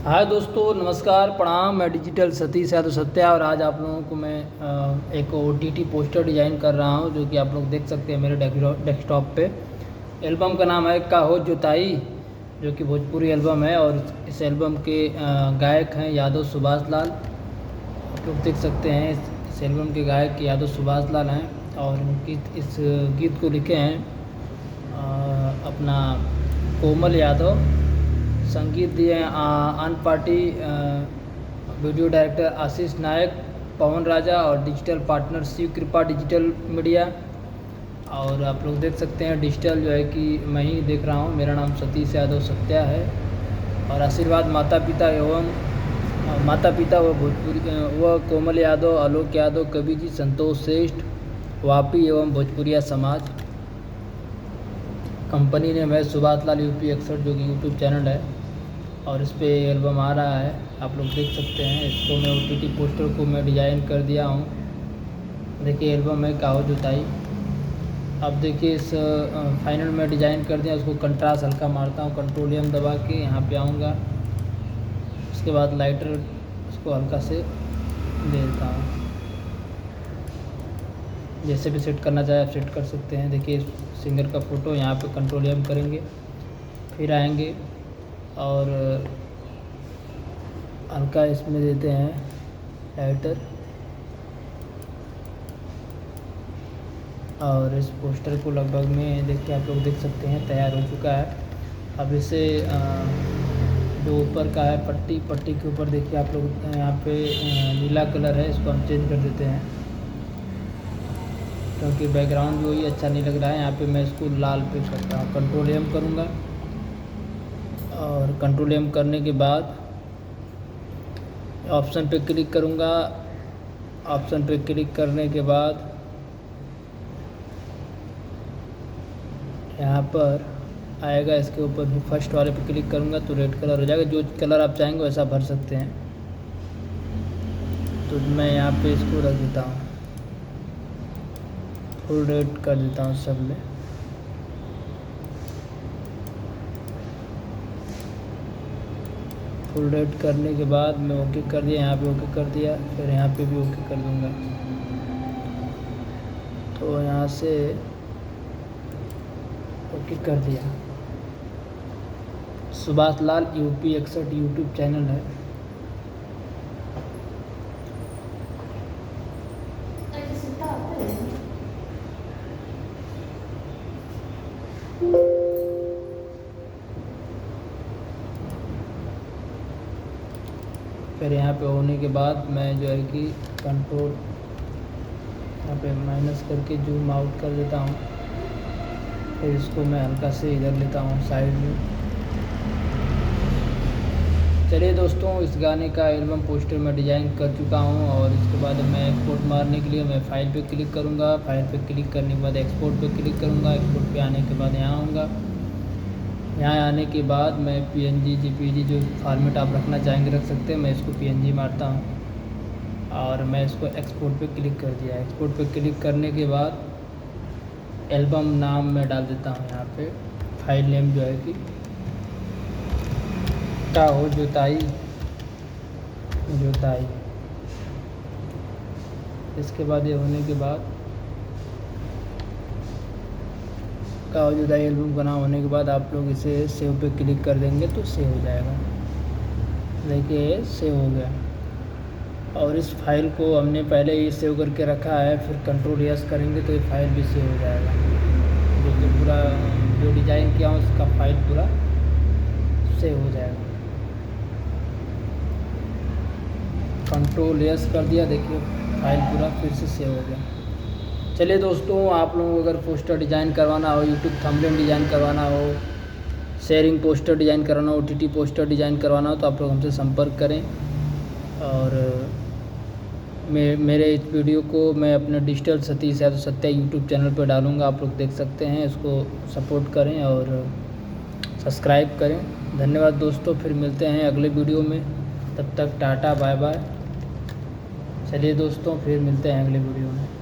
हाय दोस्तों, नमस्कार, प्रणाम। मैं डिजिटल सतीश यादव सत्या और आज आप लोगों को मैं एक OTT पोस्टर डिज़ाइन कर रहा हूं जो कि आप लोग देख सकते हैं मेरे डेस्कटॉप पे। एल्बम का नाम है का हो जोताई, जो कि भोजपुरी एल्बम है और इस एल्बम के गायक हैं यादव सुभाष लाल। आप लोग देख सकते हैं इस एल्बम के गायक यादव सुभाष लाल हैं और इस गीत को लिखे हैं अपना कोमल यादव। संगीत दिए आन पार्टी, वीडियो डायरेक्टर आशीष नायक, पवन राजा और डिजिटल पार्टनर शिव कृपा डिजिटल मीडिया। और आप लोग देख सकते हैं डिजिटल जो है कि मैं ही देख रहा हूँ। मेरा नाम सतीश यादव सत्या है और आशीर्वाद माता पिता व भोजपुरी व कोमल यादव, आलोक यादव, कवि जी, संतोष श्रेष्ठ, वापी एवं भोजपुरिया समाज। कंपनी ने मैं सुभाष लाल UP 61 जो कि यूट्यूब चैनल है और इस पर एल्बम आ रहा है, आप लोग देख सकते हैं। इसको मैं OTT पोस्टर को मैं डिज़ाइन कर दिया हूँ। देखिए एल्बम है का हो जोताई। अब देखिए इस फाइनल में डिज़ाइन कर दिया, उसको कंट्रास्ट हल्का मारता हूँ, कंट्रोल M दबा के यहाँ पे आऊँगा। उसके बाद लाइटर उसको हल्का से दे देता हूँ। जैसे भी सेट करना चाहे आप सेट कर सकते हैं। देखिए सिंगर का फ़ोटो यहाँ पे कंट्रोल M करेंगे, फिर आएंगे और हल्का इसमें देते हैं लाइटर और इस पोस्टर को लगभग में देखिए आप लोग देख सकते हैं तैयार हो चुका है। अब इसे जो ऊपर का है पट्टी के ऊपर देखिए आप लोग यहाँ पे नीला कलर है, इसको हम चेंज कर देते हैं क्योंकि बैकग्राउंड भी वही अच्छा नहीं लग रहा है। यहाँ पे मैं इसको लाल पे करता हूँ, कंट्रोल M करूँगा और कंट्रोल M करने के बाद ऑप्शन पे क्लिक करूँगा। ऑप्शन पे क्लिक करने के बाद यहाँ पर आएगा, इसके ऊपर भी फर्स्ट वाले पे क्लिक करूँगा तो रेड कलर हो जाएगा। जो कलर आप चाहेंगे वैसा भर सकते हैं। तो मैं यहाँ पे इसको रख देता हूँ, फुल रेड कर देता हूँ सब में। फुल रेड करने के बाद मैं ओके कर दिया, यहाँ पे ओके कर दिया, फिर यहाँ पे भी ओके कर दूँगा। तो यहाँ से ओके कर दिया। सुभाष लाल UP 61 यूट्यूब चैनल है। फिर यहाँ पे होने के बाद मैं जो है कि कंट्रोल यहाँ पे माइनस करके जूम आउट कर देता हूँ। फिर इसको मैं हल्का से इधर लेता हूँ साइड में। चलिए दोस्तों, इस गाने का एल्बम पोस्टर मैं डिज़ाइन कर चुका हूँ और इसके बाद मैं एक्सपोर्ट मारने के लिए मैं फ़ाइल पे क्लिक करूँगा। फाइल पे क्लिक करने के बाद एक्सपोर्ट पे क्लिक करूँगा। एक्सपोर्ट पे आने के बाद यहाँ आऊँगा। यहाँ आने के बाद मैं PNG JPG जो फॉर्मेट आप रखना चाहेंगे रख सकते हैं। मैं इसको PNG मारता हूँ और मैं इसको एक्सपोर्ट पे क्लिक कर दिया। एक्सपोर्ट पे क्लिक करने के बाद एल्बम नाम मैं डाल देता हूँ यहाँ पे। फाइल नेम जो है कि का हो जोताई। इसके बाद ये होने के बाद का हो जोताई एल्बम का नाम होने के बाद आप लोग इसे सेव पे क्लिक कर देंगे तो सेव हो जाएगा। देखिए सेव हो गया और इस फाइल को हमने पहले ही सेव करके रखा है। फिर कंट्रोल S करेंगे तो ये फाइल भी सेव हो जाएगा। जो पूरा जो डिज़ाइन किया हूँ उसका फाइल पूरा सेव हो जाएगा। कंट्रोल S कर दिया, देखिए फाइल पूरा फिर से सेव हो गया। चलिए दोस्तों, आप लोगों को अगर पोस्टर डिज़ाइन करवाना हो, यूट्यूब थंबनेल डिज़ाइन करवाना हो, शेयरिंग पोस्टर डिज़ाइन करवाना हो, OTT पोस्टर डिज़ाइन करवाना हो तो आप लोग हमसे संपर्क करें। और मेरे इस वीडियो को मैं अपने digital Satish Yadav Satya YouTube channel पर डालूँगा, आप लोग देख सकते हैं। इसको सपोर्ट करें और सब्सक्राइब करें। धन्यवाद दोस्तों, फिर मिलते हैं अगले वीडियो में। तब तक टाटा बाय बाय। चलिए दोस्तों, फिर मिलते हैं अगले वीडियो में।